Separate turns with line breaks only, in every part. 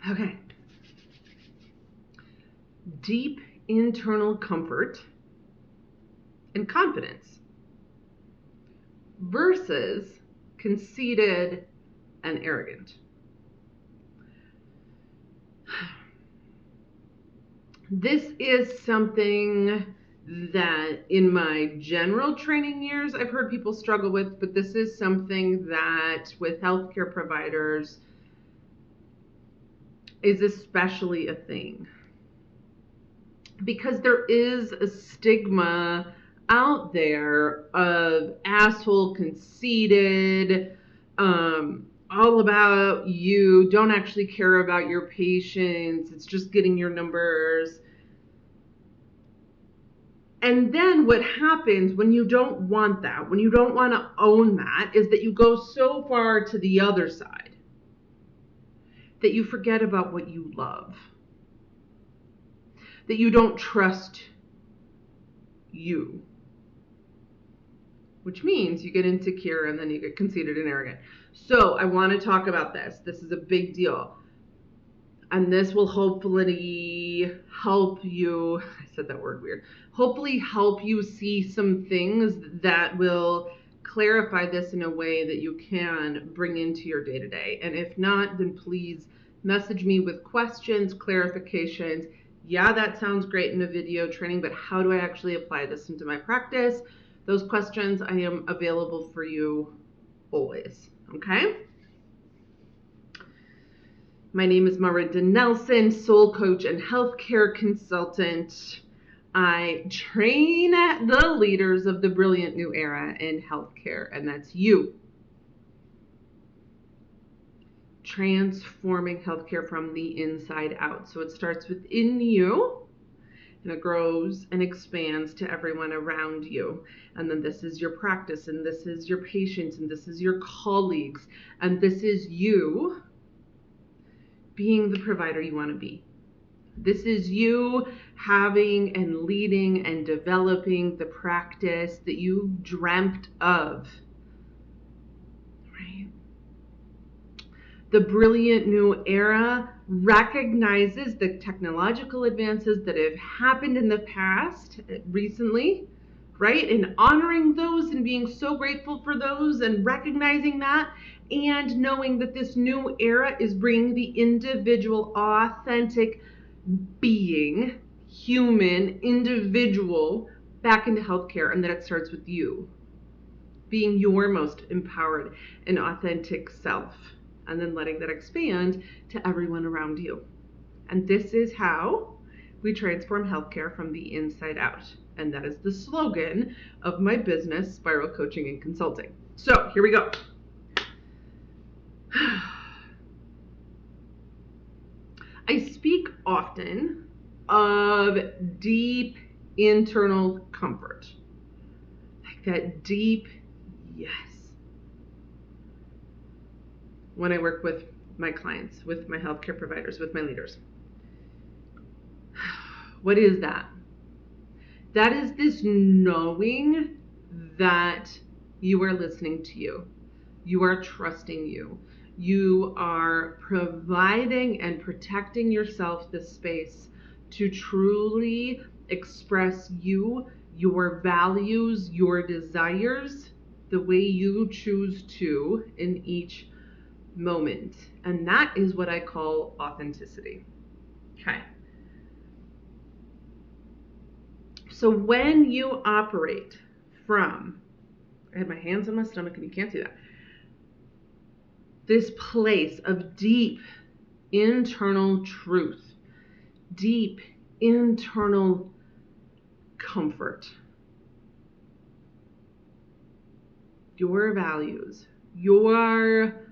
Okay. Deep internal comfort and confidence versus conceited and arrogant. This is something that in my general training years I've heard people struggle with, but this is something that with healthcare providers is especially a thing. Because there is a stigma out there of asshole, conceited, all about you, don't actually care about your patients, it's just getting your numbers. And then what happens when you don't want that, when you don't want to own that, is that you go so far to the other side that you forget about what you love, that you don't trust you, which means you get insecure and then you get conceited and arrogant. So I want to talk about this. This is a big deal. And this will hopefully help you, I said that word weird, hopefully help you see some things that will clarify this in a way that you can bring into your day-to-day. And if not, then please message me with questions, clarifications. Yeah, that sounds great in a video training, but how do I actually apply this into my practice? Those questions, I am available for you always, okay? My name is Marinda Nelson, soul coach and healthcare consultant. I train the leaders of the brilliant new era in healthcare, and that's you. Transforming healthcare from the inside out. So it starts within you, and it grows and expands to everyone around you. And then this is your practice, and this is your patients, and this is your colleagues, and this is you being the provider you want to be. This is you having and leading and developing the practice that you've dreamt of, right? The brilliant new era recognizes the technological advances that have happened in the past recently, right? And honoring those and being so grateful for those and recognizing that, and knowing that this new era is bringing the individual, authentic being, human, individual back into healthcare, and that it starts with you being your most empowered and authentic self, and then letting that expand to everyone around you. And this is how we transform healthcare from the inside out. And that is the slogan of my business, Spiral Coaching and Consulting. So here we go. I speak often of deep internal comfort, like that deep yes. When I work with my clients, with my healthcare providers, with my leaders. What is that? That is this knowing that you are listening to you. You are trusting you. You are providing and protecting yourself the space to truly express you, your values, your desires, the way you choose to in each moment. And that is what I call authenticity. Okay. So when you operate from, I had my hands on my stomach and you can't see that, this place of deep internal truth, deep internal comfort, your values, your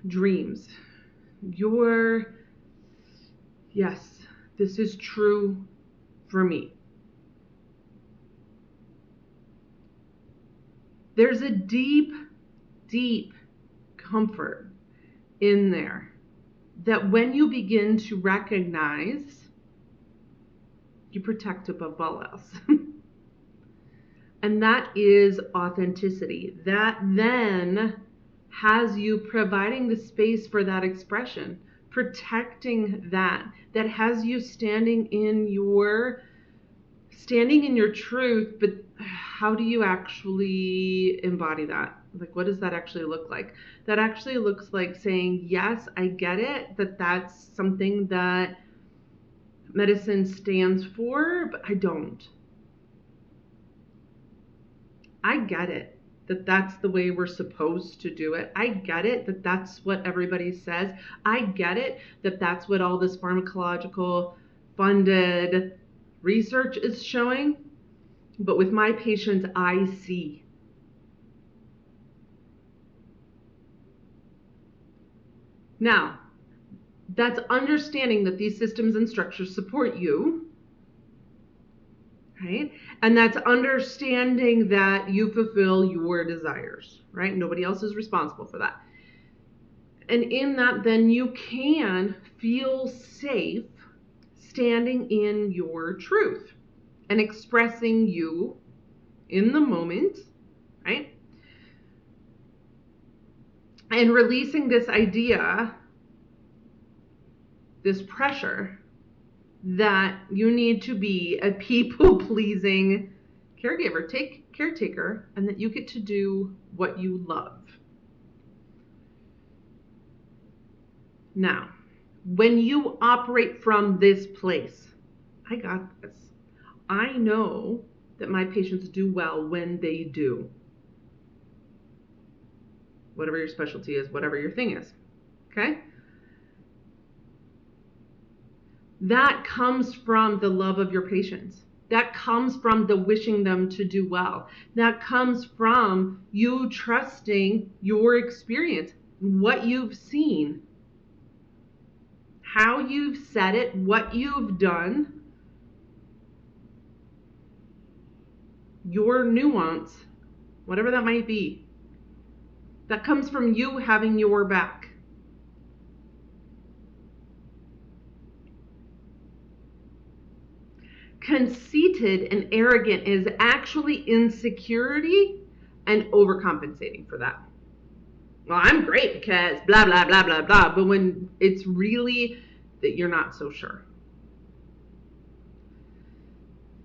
dreams, your, yes, this is true for me. There's a deep, deep comfort in there that when you begin to recognize, you protect above all else. And that is authenticity. That then has you providing the space for that expression, protecting that has you standing in your truth. But how do you actually embody that? Like, what does that actually look like? That actually looks like saying, yes, I get it, that's something that medicine stands for, but I don't. I get it that that's the way we're supposed to do it. I get it that that's what everybody says. I get it that that's what all this pharmacological funded research is showing. But with my patients, I see. Now, that's understanding that these systems and structures support you, right? And that's understanding that you fulfill your desires, right? Nobody else is responsible for that. And in that, then you can feel safe standing in your truth and expressing you in the moment, right? And releasing this idea, this pressure that you need to be a people-pleasing caretaker, and that you get to do what you love. Now, when you operate from this place, I got this. I know that my patients do well when they do. Whatever your specialty is, whatever your thing is, okay? That comes from the love of your patients. That comes from the wishing them to do well. That comes from you trusting your experience, what you've seen, how you've said it, what you've done, your nuance, whatever that might be. That comes from you having your back. Conceited and arrogant is actually insecurity and overcompensating for that. Well, I'm great because blah, blah, blah, blah, blah. But when it's really that you're not so sure.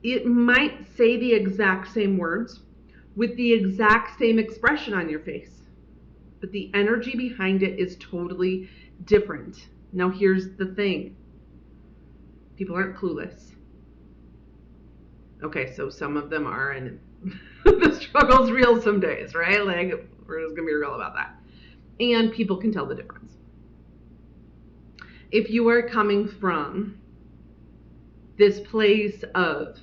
It might say the exact same words with the exact same expression on your face, but the energy behind it is totally different. Now, here's the thing. People aren't clueless. Okay, so some of them are, and the struggle's real some days, right? Like, we're just gonna be real about that. And people can tell the difference. If you are coming from this place of,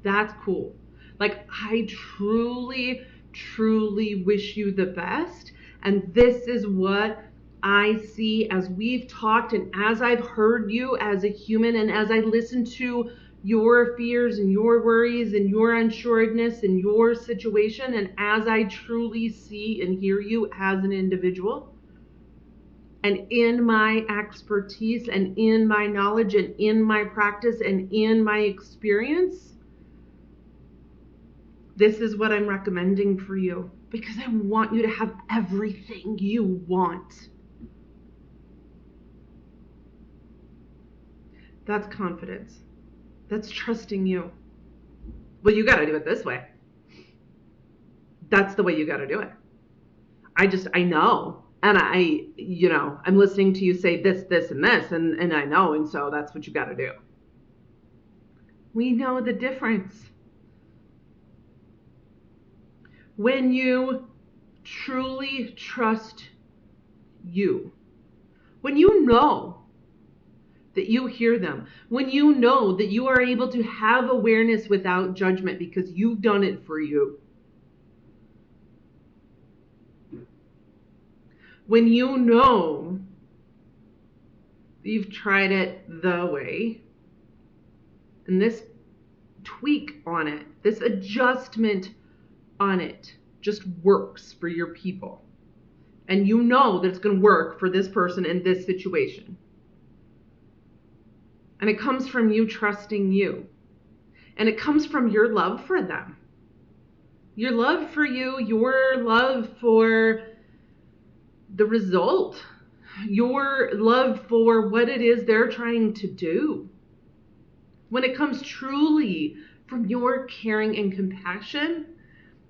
that's cool. Like, I truly, truly wish you the best. And this is what I see as we've talked and as I've heard you as a human and as I listen to your fears and your worries and your unsureness and your situation, and as I truly see and hear you as an individual, and in my expertise and in my knowledge and in my practice and in my experience, this is what I'm recommending for you, because I want you to have everything you want. That's confidence. That's trusting you. Well, you got to do it this way. That's the way you got to do it. I know. And I'm listening to you say this, this, and this, and I know. And so that's what you got to do. We know the difference. When you truly trust you, when you know that you hear them, when you know that you are able to have awareness without judgment because you've done it for you, when you know you've tried it the way, and this tweak on it, this adjustment on it just works for your people, and you know that it's going to work for this person in this situation, and it comes from you trusting you, and it comes from your love for them, your love for you, your love for the result, your love for what it is they're trying to do. When it comes truly from your caring and compassion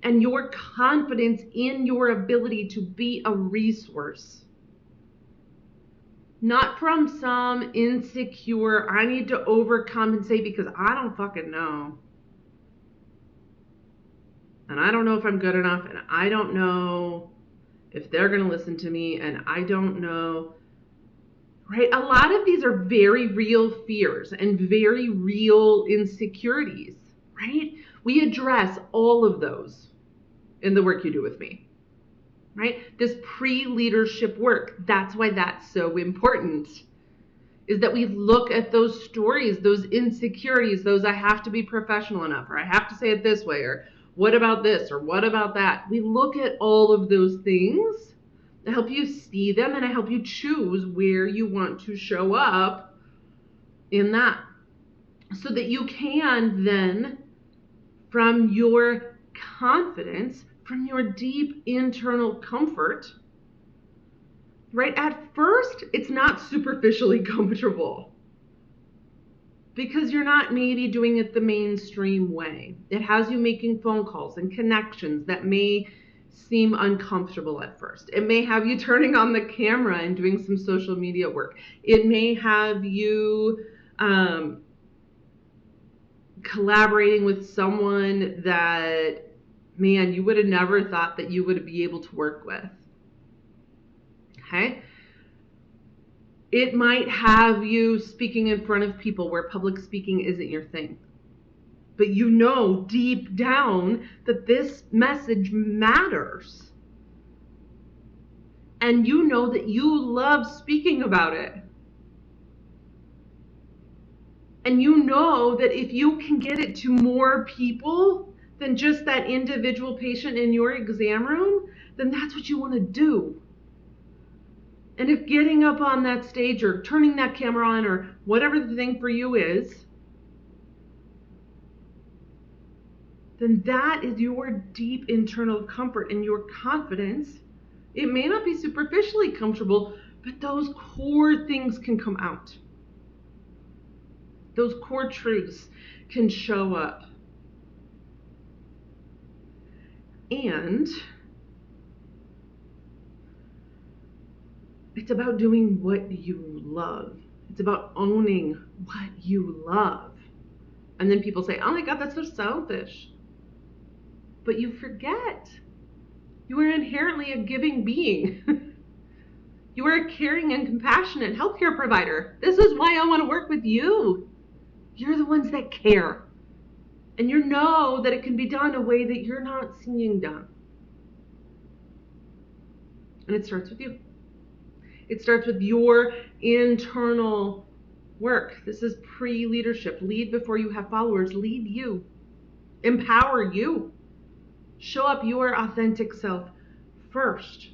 and your confidence in your ability to be a resource. Not from some insecure, I need to overcompensate because I don't fucking know. And I don't know if I'm good enough, and I don't know if they're going to listen to me, and I don't know, right? A lot of these are very real fears and very real insecurities, right? We address all of those in the work you do with me, right? This pre-leadership work, that's why that's so important, is that we look at those stories, those insecurities, those I have to be professional enough, or I have to say it this way, or what about this, or what about that? We look at all of those things. I help you see them, and I help you choose where you want to show up in that, so that you can then, from your confidence, from your deep internal comfort, right? At first, it's not superficially comfortable because you're not maybe doing it the mainstream way. It has you making phone calls and connections that may seem uncomfortable at first. It may have you turning on the camera and doing some social media work. It may have you collaborating with someone that, man, you would have never thought that you would be able to work with. Okay? It might have you speaking in front of people where public speaking isn't your thing. But you know deep down that this message matters. And you know that you love speaking about it. And you know that if you can get it to more people than just that individual patient in your exam room, then that's what you want to do. And if getting up on that stage or turning that camera on or whatever the thing for you is, then that is your deep internal comfort and your confidence. It may not be superficially comfortable, but those core things can come out. Those core truths can show up. And it's about doing what you love. It's about owning what you love. And then people say, oh my God, that's so selfish. But you forget. You are inherently a giving being. You are a caring and compassionate healthcare provider. This is why I want to work with you. You're the ones that care. And you know that it can be done a way that you're not seeing done. And it starts with you. It starts with your internal work. This is pre-leadership. Lead before you have followers. Lead you. Empower you. Show up your authentic self first.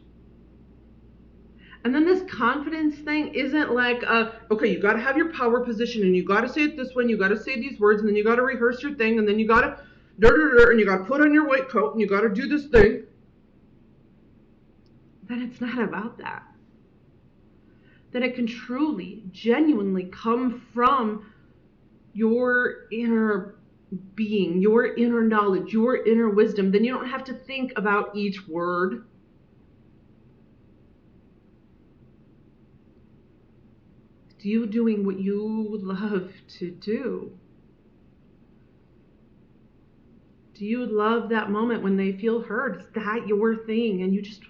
And then this confidence thing isn't like, okay, you got to have your power position and you got to say it this way and you got to say these words and then you got to rehearse your thing and then you got to and you got to put on your white coat and you got to do this thing. Then it's not about that. Then it can truly, genuinely come from your inner being, your inner knowledge, your inner wisdom. Then you don't have to think about each word. It's you doing what you love to do. Do you love that moment when they feel heard? Is that your thing? And you just,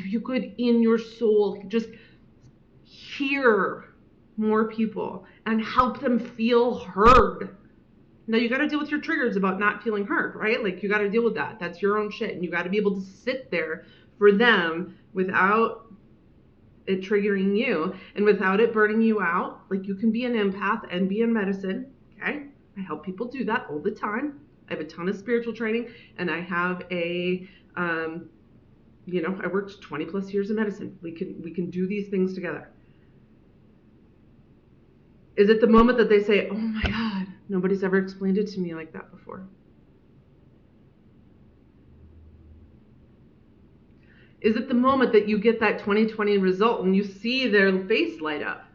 you could in your soul just hear more people and help them feel heard. Now you got to deal with your triggers about not feeling heard, right? Like you got to deal with that. That's your own shit. And you got to be able to sit there for them without it triggering you and without it burning you out. Like you can be an empath and be in medicine. Okay. I help people do that all the time. I have a ton of spiritual training and I have I worked 20 plus years in medicine. We can do these things together. Is it the moment that they say, oh my God, nobody's ever explained it to me like that before? Is it the moment that you get that 2020 result and you see their face light up?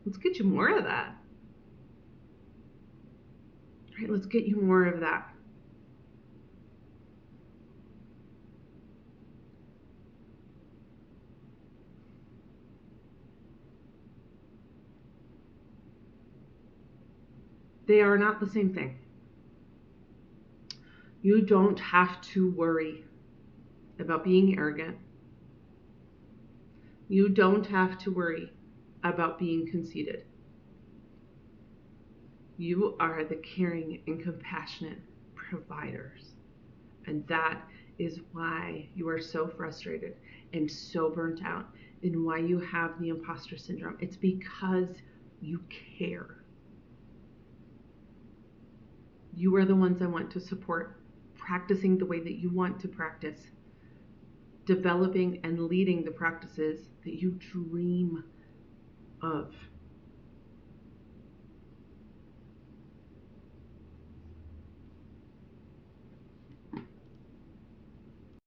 Let's get you more of that. Right? Let's get you more of that. They are not the same thing. You don't have to worry about being arrogant. You don't have to worry about being conceited. You are the caring and compassionate providers. And that is why you are so frustrated and so burnt out, and why you have the imposter syndrome. It's because you care. You are the ones I want to support practicing the way that you want to practice, developing and leading the practices that you dream of.